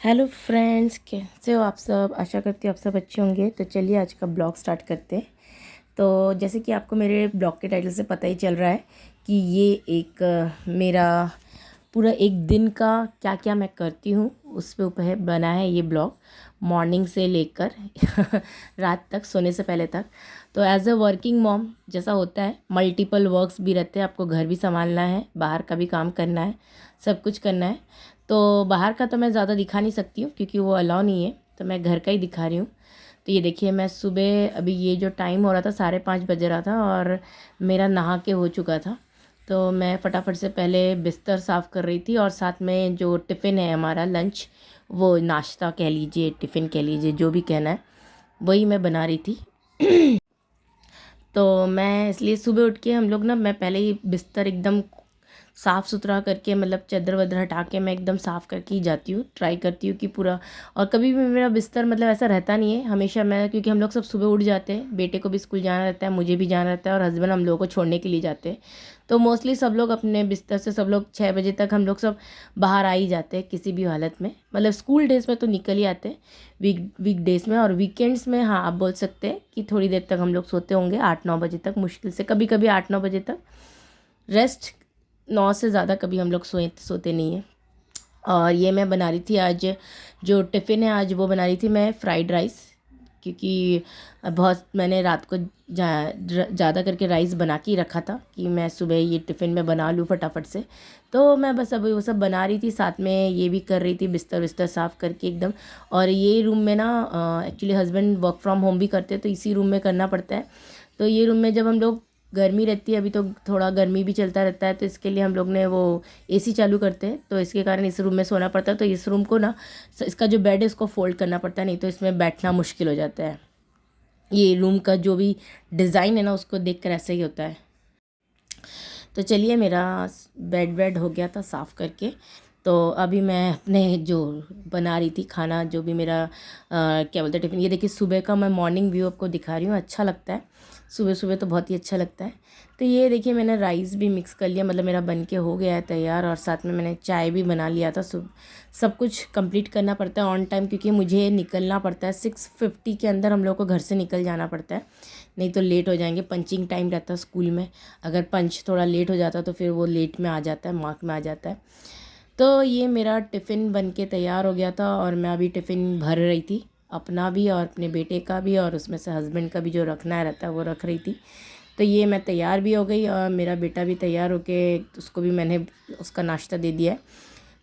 Hello friends, कैसे हो आप सब। आशा करती हूँ आप सब अच्छे होंगे। तो चलिए आज का ब्लॉग स्टार्ट करते हैं। तो जैसे कि आपको मेरे ब्लॉग के टाइटल से पता ही चल रहा है कि ये एक मेरा पूरा एक दिन का क्या क्या मैं करती हूँ उस पे ऊपर है बना है ये ब्लॉग। मॉर्निंग से लेकर रात तक, सोने से पहले तक। तो एज अ वर्किंग मॉम जैसा होता है, मल्टीपल वर्क्स भी रहते हैं, आपको घर भी संभालना है, बाहर का भी काम करना है, सब कुछ करना है। तो बाहर का तो मैं ज़्यादा दिखा नहीं सकती हूँ क्योंकि वो अलाउ नहीं है, तो मैं घर का ही दिखा रही हूँ। तो ये देखिए, मैं सुबह अभी ये जो टाइम हो रहा था 5:30 बज रहा था और मेरा नहा के हो चुका था। तो मैं फटाफट से पहले बिस्तर साफ़ कर रही थी और साथ में जो टिफ़िन है हमारा लंच, वो नाश्ता कह लीजिए, टिफ़िन कह लीजिए, जो भी कहना है, वही मैं बना रही थी। तो मैं इसलिए सुबह उठ के हम लोग ना, मैं पहले ही बिस्तर एकदम साफ़ सुथरा करके, मतलब चादर वादर हटा के मैं एकदम साफ़ करके ही जाती हूँ, ट्राई करती हूँ कि पूरा। और कभी भी मेरा बिस्तर मतलब ऐसा रहता नहीं है हमेशा। मैं, क्योंकि हम लोग सब सुबह उठ जाते हैं, बेटे को भी स्कूल जाना रहता है, मुझे भी जाना रहता है, और हस्बैंड हम लोगों को छोड़ने के लिए जाते हैं। तो मोस्टली सब लोग अपने बिस्तर से, सब लोग 6 बजे तक हम लोग सब बाहर आ ही जाते हैं किसी भी हालत में। मतलब स्कूल डेज़ में तो निकल ही आते हैं, वीक डेज़ में। और वीकेंड्स में हाँ, आप बोल सकते हैं कि थोड़ी देर तक हम लोग सोते होंगे, 8-9 बजे तक, मुश्किल से कभी कभी 8-9 बजे तक रेस्ट। 9 से ज़्यादा कभी हम लोग सोते नहीं हैं। और ये मैं बना रही थी आज, जो टिफ़िन है आज, वो बना रही थी मैं फ्राइड राइस। क्योंकि बहुत मैंने रात को ज़्यादा करके राइस बना के ही रखा था कि मैं सुबह ये टिफ़िन में बना लूँ फटाफट से। तो मैं बस अभी वो सब बना रही थी, साथ में ये भी कर रही थी, बिस्तर विस्तर साफ़ करके एकदम। और ये रूम में ना, actually husband work from home भी करते हैं, तो इसी रूम में करना पड़ता है। तो ये रूम में जब हम लोग, गर्मी रहती है अभी, तो थोड़ा गर्मी भी चलता रहता है, तो इसके लिए हम लोग ने वो एसी चालू करते हैं, तो इसके कारण इस रूम में सोना पड़ता है। तो इस रूम को ना, इसका जो बेड है इसको फोल्ड करना पड़ता है, नहीं तो इसमें बैठना मुश्किल हो जाता है। ये रूम का जो भी डिज़ाइन है ना, उसको देख कर ऐसा ही होता है। तो चलिए, मेरा बेड हो गया था साफ़ करके। तो अभी मैं अपने जो बना रही थी खाना, जो भी मेरा क्या बोलते हैं टिफ़िन, ये देखिए सुबह का मैं मॉर्निंग व्यू आपको दिखा रही हूँ। अच्छा लगता है सुबह सुबह, तो बहुत ही अच्छा लगता है। तो ये देखिए, मैंने राइस भी मिक्स कर लिया, मतलब मेरा बन के हो गया है तैयार। और साथ में मैंने चाय भी बना लिया था। सब कुछ कंप्लीट करना पड़ता है ऑन टाइम, क्योंकि मुझे निकलना पड़ता है 6:50 के अंदर, हम लोग को घर से निकल जाना पड़ता है, नहीं तो लेट हो जाएंगे। पंचिंग टाइम रहता है स्कूल में, अगर पंच थोड़ा लेट हो जाता तो फिर वो लेट में आ जाता है, मार्क में आ जाता है। तो ये मेरा टिफ़िन बन के तैयार हो गया था और मैं अभी टिफ़िन भर रही थी, अपना भी और अपने बेटे का भी, और उसमें से हस्बैंड का भी जो रखना रहता है वो रख रही थी। तो ये मैं तैयार भी हो गई और मेरा बेटा भी तैयार होके, उसको भी मैंने उसका नाश्ता दे दिया है।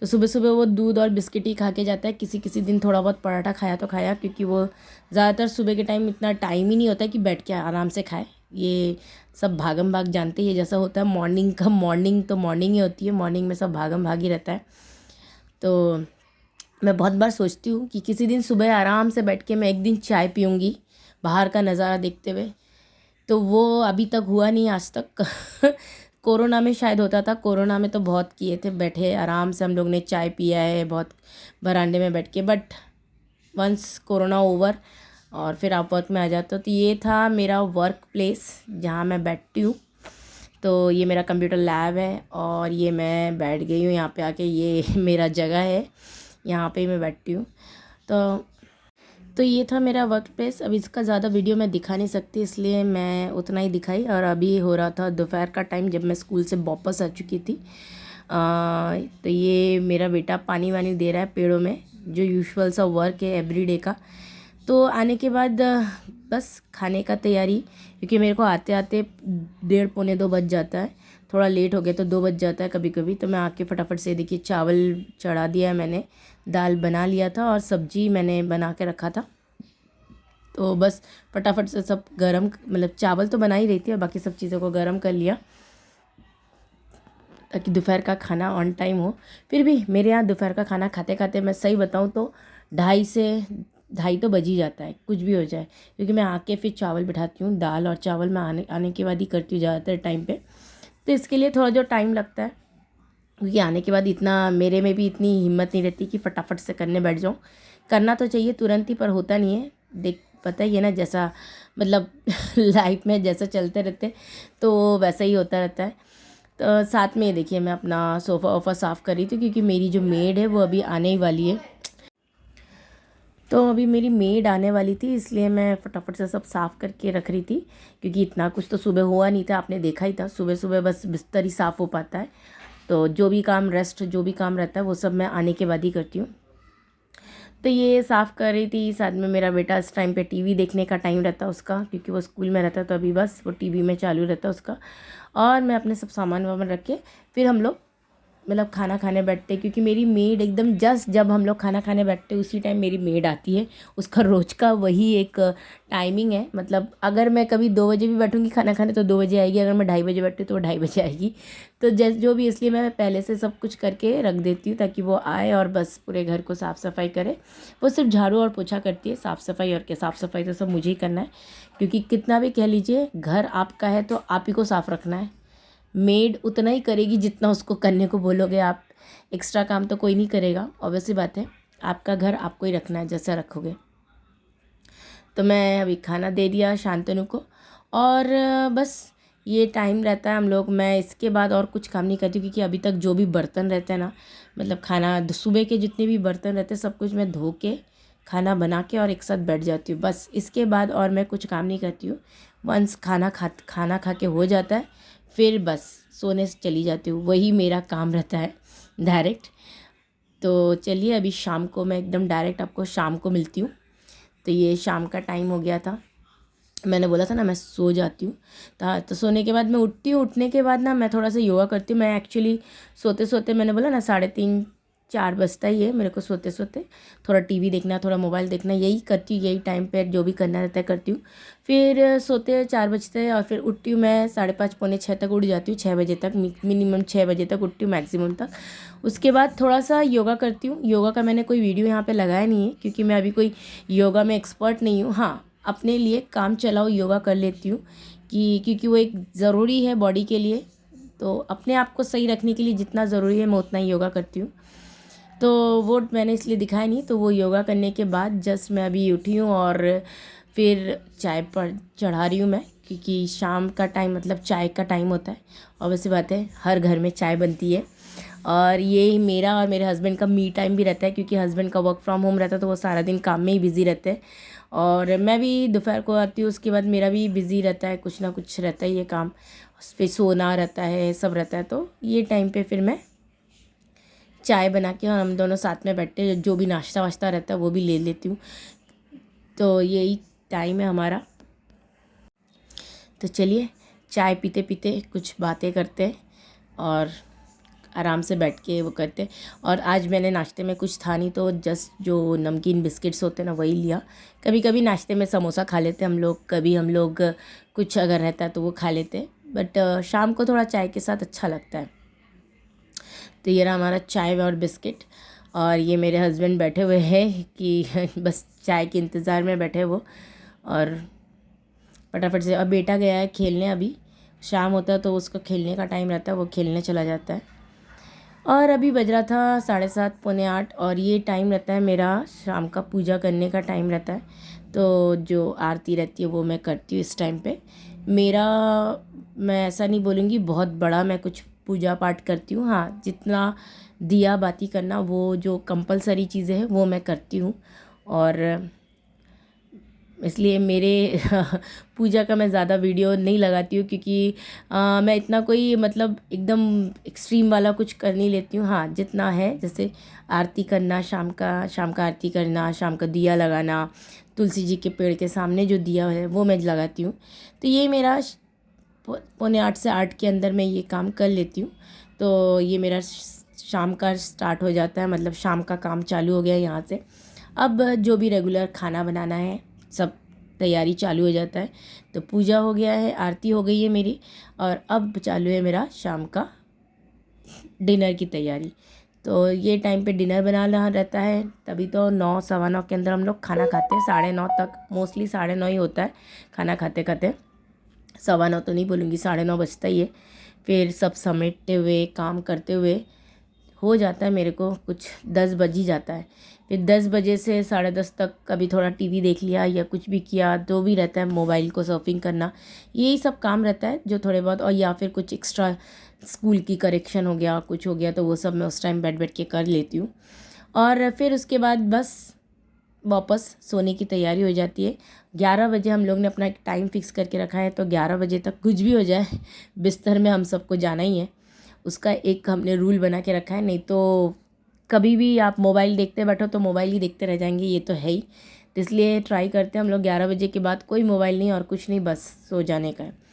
तो सुबह सुबह वो दूध और बिस्किट ही खा के जाता है। किसी किसी दिन थोड़ा बहुत पराठा खाया तो खाया, क्योंकि वो ज़्यादातर सुबह के टाइम इतना टाइम ही नहीं होता कि बैठ के आराम से खाए। ये सब भागम भाग, जानते ही जैसा होता है मॉर्निंग का, मॉर्निंग तो मॉर्निंग ही होती है, मॉर्निंग में सब भागम भाग ही रहता है। तो मैं बहुत बार सोचती हूँ कि किसी दिन सुबह आराम से बैठ के मैं एक दिन चाय पीऊँगी बाहर का नज़ारा देखते हुए। तो वो अभी तक हुआ नहीं आज तक। कोरोना में शायद होता था, कोरोना में तो बहुत किए थे, बैठे आराम से हम लोग ने चाय पिया है बहुत बरामदे में बैठ के। बट वंस कोरोना ओवर और फिर आप वर्क में आ जाते हो। तो ये था मेरा वर्क प्लेस जहाँ मैं बैठती हूँ। तो ये मेरा कंप्यूटर लैब है और ये मैं बैठ गई हूँ यहाँ पे आके, ये मेरा जगह है, यहाँ पे ही मैं बैठती हूँ। तो ये था मेरा वर्क प्लेस। अब इसका ज़्यादा वीडियो मैं दिखा नहीं सकती, इसलिए मैं उतना ही दिखाई। और अभी हो रहा था दोपहर का टाइम, जब मैं स्कूल से वापस आ चुकी थी। तो ये मेरा बेटा पानी वानी दे रहा है पेड़ों में, जो यूजुअल सा वर्क है एवरीडे का। तो आने के बाद बस खाने का तैयारी, क्योंकि मेरे को आते आते 1:30-2 बज जाता है। थोड़ा लेट हो गया तो 2 बज जाता है कभी कभी। तो मैं आके फटाफट से, देखिए चावल चढ़ा दिया है मैंने, दाल बना लिया था और सब्जी मैंने बना के रखा था। तो बस फटाफट से सब गरम, मतलब चावल तो बना ही रही थी और बाकी सब चीज़ों को गरम कर लिया, ताकि दोपहर का खाना ऑन टाइम हो। फिर भी मेरे यहाँ दोपहर का खाना खाते खाते, मैं सही बताऊँ तो 2:30 तो बज ही जाता है, कुछ भी हो जाए। क्योंकि मैं आके फिर चावल बिठाती हूँ, दाल और चावल मैं आने के बाद ही करती हूँ ज़्यादातर टाइम पे। तो इसके लिए थोड़ा जो टाइम लगता है, क्योंकि आने के बाद इतना मेरे में भी इतनी हिम्मत नहीं रहती कि फटाफट से करने बैठ जाऊँ। करना तो चाहिए तुरंत ही, पर होता नहीं है। देख, पता ही है ना, जैसा मतलब लाइफ में जैसा चलते रहते, तो वैसा ही होता रहता है। तो साथ में देखिए, मैं अपना सोफ़ा वोफ़ा साफ़ कर रही थी, क्योंकि मेरी जो मेड है वो अभी आने ही वाली है। तो अभी मेरी मेड आने वाली थी, इसलिए मैं फटाफट से सब साफ़ करके रख रही थी, क्योंकि इतना कुछ तो सुबह हुआ नहीं था, आपने देखा ही था। सुबह सुबह बस बिस्तर ही साफ़ हो पाता है, तो जो भी काम जो भी काम रहता है वो सब मैं आने के बाद ही करती हूँ। तो ये साफ़ कर रही थी, साथ में मेरा बेटा इस टाइम पे टीवी देखने का टाइम रहता है उसका, क्योंकि वो स्कूल में रहता है, तो अभी बस वो टीवी में चालू रहता है उसका। और मैं अपने सब सामान वामान रख के फिर हम लोग मतलब खाना खाने बैठते, क्योंकि मेरी मेड एकदम जस्ट जब हम लोग खाना खाने बैठते उसी टाइम मेरी मेड आती है। उसका रोज़ का वही एक टाइमिंग है, मतलब अगर मैं कभी 2 बजे भी बैठूंगी खाना खाने तो 2 बजे आएगी, अगर मैं 2:30 बजे बैठती हूँ तो वो 2:30 बजे आएगी। तो जैसे जो भी, इसलिए मैं पहले से सब कुछ करके रख देती हूँ ताकि वो आए और बस पूरे घर को साफ़ सफाई करे। वो सिर्फ झाड़ू और पोछा करती है, साफ़ सफाई और क्या, साफ़ सफाई तो सब मुझे ही करना है, क्योंकि कितना भी कह लीजिए घर आपका है तो आप ही को साफ़ रखना है। मेड उतना ही करेगी जितना उसको करने को बोलोगे आप, एक्स्ट्रा काम तो कोई नहीं करेगा, ऑब्वियसली बात है। आपका घर आपको ही रखना है, जैसा रखोगे। तो मैं अभी खाना दे दिया शांतनु को, और बस ये टाइम रहता है हम लोग, मैं इसके बाद और कुछ काम नहीं करती, क्योंकि अभी तक जो भी बर्तन रहते हैं ना, मतलब खाना सुबह के जितने भी बर्तन रहते हैं सब कुछ मैं धो के खाना बना के और एक साथ बैठ जाती हूँ। बस इसके बाद और मैं कुछ काम नहीं करती हूँ। वंस खाना खा के हो जाता है, फिर बस सोने से चली जाती हूँ, वही मेरा काम रहता है डायरेक्ट। तो चलिए अभी शाम को मैं एकदम डायरेक्ट आपको शाम को मिलती हूँ। तो ये शाम का टाइम हो गया था, मैंने बोला था ना मैं सो जाती हूँ। तो सोने के बाद मैं उठती हूँ, उठने के बाद ना मैं थोड़ा सा योगा करती हूँ। मैं एक्चुअली सोते सोते, मैंने बोला ना 3:30-4 बजता ही है मेरे को सोते सोते। थोड़ा टीवी देखना, थोड़ा मोबाइल देखना, यही करती हूँ, यही टाइम पर जो भी करना रहता है करती हूँ। फिर सोते 4 बजते हैं और फिर उठती हूँ मैं 5:30 पौने 6 तक उठ जाती हूँ, 6 बजे तक, मिनिमम 6 बजे तक उठती हूँ मैक्सिमम तक। उसके बाद थोड़ा सा योगा करती हूँ। योगा का मैंने कोई वीडियो यहाँ पे लगाया नहीं है, क्योंकि मैं अभी कोई योगा में एक्सपर्ट नहीं हूँ। हाँ, अपने लिए काम चलाओ योगा कर लेती हूँ, क्योंकि वो एक ज़रूरी है बॉडी के लिए। तो अपने आप को सही रखने के लिए जितना ज़रूरी है मैं उतना ही योगा करती हूँ। तो वो मैंने इसलिए दिखाया नहीं। तो वो योगा करने के बाद जस्ट मैं अभी उठी हूँ और फिर चाय पर चढ़ा रही हूँ मैं, क्योंकि शाम का टाइम मतलब चाय का टाइम होता है। और वैसी बात है, हर घर में चाय बनती है, और ये मेरा और मेरे हस्बैंड का मी टाइम भी रहता है, क्योंकि हस्बैंड का वर्क फ्रॉम होम रहता है तो वो सारा दिन काम में ही बिज़ी रहते हैं, और मैं भी दोपहर को आती हूँ, उसके बाद मेरा भी बिज़ी रहता है, कुछ ना कुछ रहता है, ये काम उस पर सोना रहता है, सब रहता है। तो ये टाइम पे फिर मैं चाय बना के और हम दोनों साथ में बैठते हैं, जो भी नाश्ता वाश्ता रहता है वो भी ले लेती हूँ। तो यही टाइम है हमारा। तो चलिए चाय पीते पीते कुछ बातें करते हैं और आराम से बैठ के वो करते हैं। और आज मैंने नाश्ते में कुछ था नहीं, तो जस्ट जो नमकीन बिस्किट्स होते हैं ना वही लिया। कभी कभी नाश्ते में समोसा खा लेते हैं हम लोग, कभी हम लोग कुछ अगर रहता है तो वो खा लेते हैं, बट शाम को थोड़ा चाय के साथ अच्छा लगता है। तो ये रहा हमारा चाय और बिस्किट, और ये मेरे हस्बैंड बैठे हुए हैं कि बस चाय के इंतज़ार में बैठे वो, और फटाफट से। अब बेटा गया है खेलने, अभी शाम होता है तो उसका खेलने का टाइम रहता है, वो खेलने चला जाता है। और अभी बज रहा था 7:30 पौने 8, और ये टाइम रहता है मेरा शाम का पूजा करने का टाइम रहता है। तो जो आरती रहती है वो मैं करती हूँ इस टाइम पे। मेरा, मैं ऐसा नहीं बोलूँगी बहुत बड़ा मैं कुछ पूजा पाठ करती हूँ, हाँ जितना दिया बाती करना वो जो कंपलसरी चीज़ें हैं वो मैं करती हूँ। और इसलिए मेरे पूजा का मैं ज़्यादा वीडियो नहीं लगाती हूँ, क्योंकि मैं इतना कोई मतलब एकदम एक्सट्रीम वाला कुछ कर नहीं लेती हूँ। हाँ जितना है, जैसे आरती करना, शाम का आरती करना, शाम का दिया लगाना, तुलसी जी के पेड़ के सामने जो दिया है वो मैं लगाती हूँ। तो ये मेरा पौने 8 से 8 के अंदर मैं ये काम कर लेती हूँ। तो ये मेरा शाम का स्टार्ट हो जाता है, मतलब शाम का काम चालू हो गया यहाँ से। अब जो भी रेगुलर खाना बनाना है सब तैयारी चालू हो जाता है। तो पूजा हो गया है, आरती हो गई है मेरी, और अब चालू है मेरा शाम का डिनर की तैयारी। तो ये टाइम पे डिनर बनाना रहता है, तभी तो 9 सवा 9 के अंदर हम लोग खाना खाते हैं, 9:30 तक, मोस्टली 9:30 ही होता है खाना खाते खाते। 9:15 तो नहीं बोलूँगी, 9:30 बजता ही है। फिर सब समेटते हुए काम करते हुए हो जाता है मेरे को कुछ 10 बज ही जाता है। फिर 10 बजे से 10:30 तक कभी थोड़ा टीवी देख लिया या कुछ भी किया, जो भी रहता है, मोबाइल को सर्फिंग करना, यही सब काम रहता है जो थोड़े बहुत। और या फिर कुछ एक्स्ट्रा स्कूल की करेक्शन हो गया, कुछ हो गया, तो वो सब मैं उस टाइम बैठ बैठ के कर लेती हूँ। और फिर उसके बाद बस वापस सोने की तैयारी हो जाती है। 11 बजे हम लोग ने अपना एक टाइम फिक्स करके रखा है, तो 11 बजे तक कुछ भी हो जाए बिस्तर में हम सबको जाना ही है। उसका एक हमने रूल बना के रखा है, नहीं तो कभी भी आप मोबाइल देखते बैठो तो मोबाइल ही देखते रह जाएंगे, ये तो है ही। तो इसलिए ट्राई करते हैं हम लोग 11 बजे के बाद कोई मोबाइल नहीं और कुछ नहीं, बस सो जाने का है।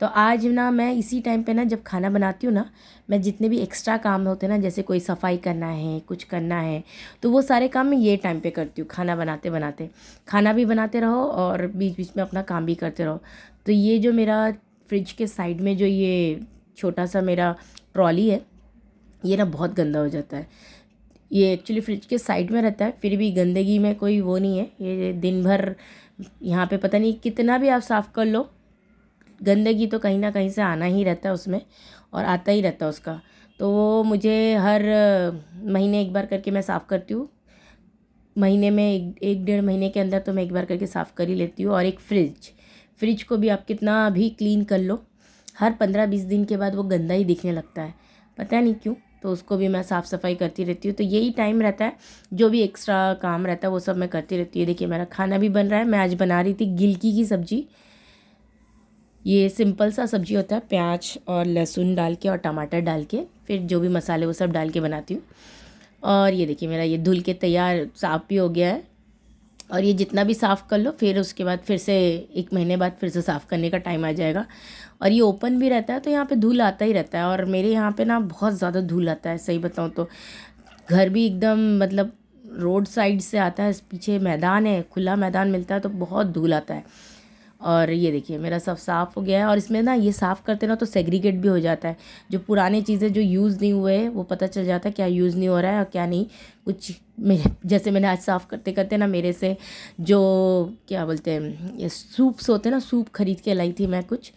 तो आज ना मैं इसी टाइम पे ना जब खाना बनाती हूँ ना, मैं जितने भी एक्स्ट्रा काम होते हैं ना, जैसे कोई सफाई करना है, कुछ करना है, तो वो सारे काम मैं ये टाइम पे करती हूँ। खाना बनाते बनाते खाना भी बनाते रहो और बीच बीच में अपना काम भी करते रहो। तो ये जो मेरा फ्रिज के साइड में जो ये छोटा सा मेरा ट्रॉली है, ये ना बहुत गंदा हो जाता है। ये एक्चुअली फ्रिज के साइड में रहता है, फिर भी गंदगी में कोई वो नहीं है। ये दिन भर यहाँ पे पता नहीं कितना भी आप साफ़ कर लो, गंदगी तो कहीं ना कहीं से आना ही रहता है उसमें, और आता ही रहता है उसका। तो वो मुझे हर महीने एक बार करके मैं साफ़ करती हूँ। महीने में एक डेढ़ महीने के अंदर तो मैं एक बार करके साफ़ कर ही लेती हूँ। और एक फ्रिज को भी आप कितना भी क्लीन कर लो, हर 15-20 दिन के बाद वो गंदा ही दिखने लगता है, पता नहीं क्यों। तो उसको भी मैं साफ़ सफाई करती रहती हूँ। तो यही टाइम रहता है, जो भी एक्स्ट्रा काम रहता है वो सब मैं करती रहती हूँ। देखिए मेरा खाना भी बन रहा है। मैं आज बना रही थी गिलकी की सब्ज़ी। ये सिंपल सा सब्ज़ी होता है, प्याज और लहसुन डाल के और टमाटर डाल के, फिर जो भी मसाले वो सब डाल के बनाती हूँ। और ये देखिए मेरा ये धुल के तैयार साफ़ भी हो गया है। और ये जितना भी साफ़ कर लो, फिर उसके बाद फिर से 1 महीने बाद फिर से साफ़ करने का टाइम आ जाएगा। और ये ओपन भी रहता है तो यहाँ पे धूल आता ही रहता है। और मेरे यहाँ पे ना बहुत ज़्यादा धूल आता है, सही बताऊँ तो। घर भी एकदम मतलब रोड साइड से आता है, पीछे मैदान है, खुला मैदान मिलता है, तो बहुत धूल आता है। और ये देखिए मेरा सब साफ़ हो गया है। और इसमें ना ये साफ़ करते ना तो सेग्रीगेट भी हो जाता है। जो पुरानी चीज़ें जो यूज़ नहीं हुए हैं वो पता चल जाता है क्या यूज़ नहीं हो रहा है और क्या नहीं। कुछ मेरे जैसे मैंने आज साफ़ करते करते ना मेरे से जो क्या बोलते हैं ये सूप्स होते हैं ना, सूप खरीद के लाई थी मैं कुछ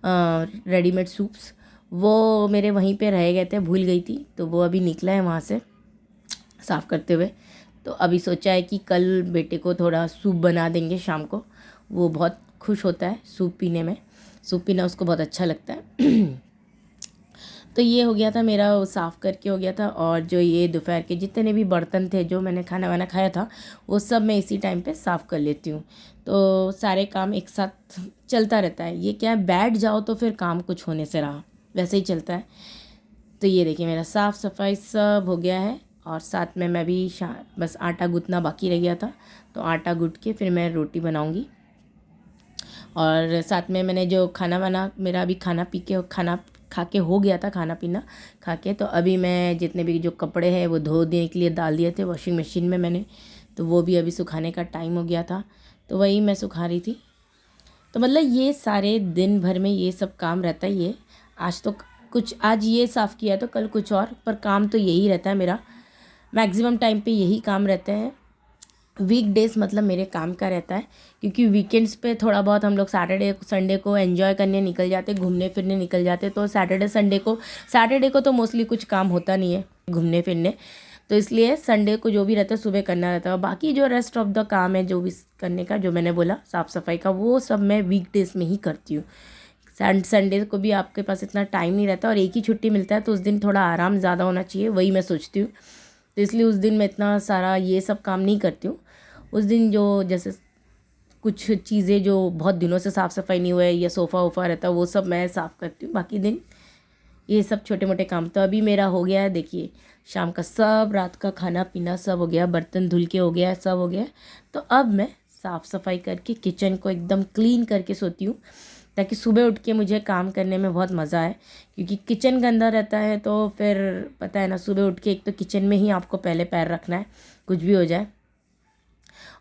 रेडीमेड सूप्स, वो मेरे वहीं पे रह गए थे, भूल गई थी। तो वो अभी निकला है वहाँ से साफ़ करते हुए। तो अभी सोचा है कि कल बेटे को थोड़ा सूप बना देंगे शाम को। वो बहुत खुश होता है सूप पीने में, सूप पीना उसको बहुत अच्छा लगता है। तो ये हो गया था मेरा, वो साफ़ करके हो गया था। और जो ये दोपहर के जितने भी बर्तन थे जो मैंने खाना वाना खाया था, वो सब मैं इसी टाइम पे साफ़ कर लेती हूँ। तो सारे काम एक साथ चलता रहता है। ये क्या है, बैठ जाओ तो फिर काम कुछ होने से रहा, वैसे ही चलता है। तो ये देखिए मेरा साफ़ सफाई सब हो गया है। और साथ में मैं भी बस आटा गूँथना बाकी रह गया था, तो आटा गूँथ के फिर मैं रोटी बनाऊँगी। और साथ में मैंने जो खाना वाना मेरा अभी खाना खा के हो गया था, खाना पीना खा के, तो अभी मैं जितने भी जो कपड़े हैं वो धो देने के लिए डाल दिए थे वॉशिंग मशीन में मैंने। तो वो भी अभी सुखाने का टाइम हो गया था, तो वही मैं सुखा रही थी। तो मतलब ये सारे दिन भर में ये सब काम रहता ही है। आज तो कुछ, आज ये साफ़ किया तो कल कुछ और, पर काम तो यही रहता है मेरा। मैक्सिमम टाइम पे यही काम रहते हैं। वीकडेज़ मतलब मेरे काम का रहता है, क्योंकि वीकेंड्स पे थोड़ा बहुत हम लोग सैटरडे संडे को एंजॉय करने निकल जाते, घूमने फिरने निकल जाते। तो सैटरडे को तो मोस्टली कुछ काम होता नहीं है घूमने फिरने, तो इसलिए संडे को जो भी रहता है सुबह करना रहता है। बाकी जो रेस्ट ऑफ द काम है जो भी करने का, जो मैंने बोला साफ़ सफाई का, वो सब मैं वीकडेज़ में ही करती हूँ। संडे को भी आपके पास इतना टाइम नहीं रहता और एक ही छुट्टी मिलता है, तो उस दिन थोड़ा आराम ज़्यादा होना चाहिए, वही मैं सोचती हूँ। तो इसलिए उस दिन मैं इतना सारा ये सब काम नहीं करती हूँ। उस दिन जो जैसे कुछ चीज़ें जो बहुत दिनों से साफ़ सफाई नहीं हुआ है या सोफ़ा वोफ़ा रहता है वो सब मैं साफ़ करती हूँ। बाकी दिन ये सब छोटे मोटे काम। तो अभी मेरा हो गया है, देखिए शाम का सब, रात का खाना पीना सब हो गया, बर्तन धुल के हो गया, सब हो गया। तो अब मैं साफ़ सफाई करके किचन को एकदम क्लीन करके सोती हूँ, ताकि सुबह उठ के मुझे काम करने में बहुत मज़ा आए। क्योंकि किचन गंदा रहता है तो फिर पता है ना, सुबह उठ के एक तो किचन में ही आपको पहले पैर रखना है, कुछ भी हो जाए।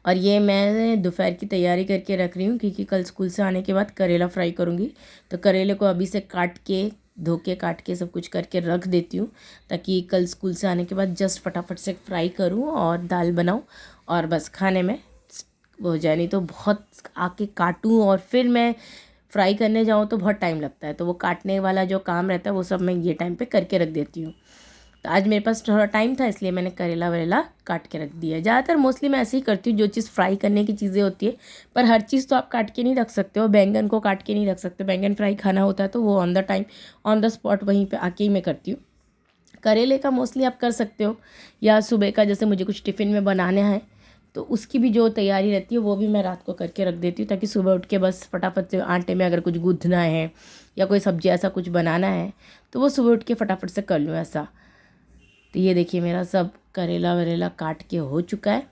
और ये मैं दोपहर की तैयारी करके रख रही हूँ, क्योंकि कल स्कूल से आने के बाद करेला फ्राई करूँगी। तो करेले को अभी से काट के, धो के, काट के सब कुछ करके रख देती हूँ, ताकि कल स्कूल से आने के बाद जस्ट फटाफट से फ्राई करूँ और दाल बनाऊँ और बस खाने में हो जाए। नहीं तो बहुत आके काटूँ और फिर मैं फ्राई करने जाऊँ तो बहुत टाइम लगता है। तो वो काटने वाला जो काम रहता है वो सब मैं ये टाइम पे करके रख देती हूँ। तो आज मेरे पास थोड़ा टाइम था, इसलिए मैंने करेला वरेला काट के रख दिया। ज़्यादातर मोस्टली मैं ऐसे ही करती हूँ, जो चीज़ फ्राई करने की चीज़ें होती है। पर हर चीज़ तो आप काट के नहीं रख सकते हो, बैंगन को काट के नहीं रख सकते। बैंगन फ्राई खाना होता है तो वो on the time, on the spot वहीं पे आके ही मैं करती हूँ। करेले का मोस्टली आप कर सकते हो, या सुबह का जैसे मुझे कुछ टिफ़िन में बनाना है तो उसकी भी जो तैयारी रहती है वो भी मैं रात को करके रख देती हूँ, ताकि सुबह उठ के बस फटाफट से आटे में अगर कुछ गूँथना है या कोई सब्जी ऐसा कुछ बनाना है तो वो सुबह उठ के फटाफट से कर लूँ ऐसा। तो ये देखिए मेरा सब करेला वरेला काट के हो चुका है,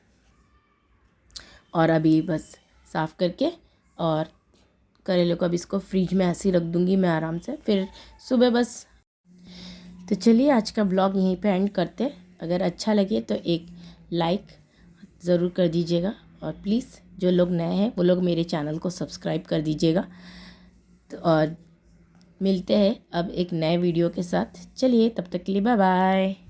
और अभी बस साफ़ करके और करेले को अब इसको फ्रिज में ऐसे ही रख दूँगी मैं आराम से, फिर सुबह बस। तो चलिए आज का ब्लॉग यहीं पे एंड करते। अगर अच्छा लगे तो एक लाइक ज़रूर कर दीजिएगा, और प्लीज़ जो लोग नए हैं वो लोग मेरे चैनल को सब्सक्राइब कर दीजिएगा। तो और मिलते हैं अब एक नए वीडियो के साथ। चलिए तब तक के लिए बाय बाय।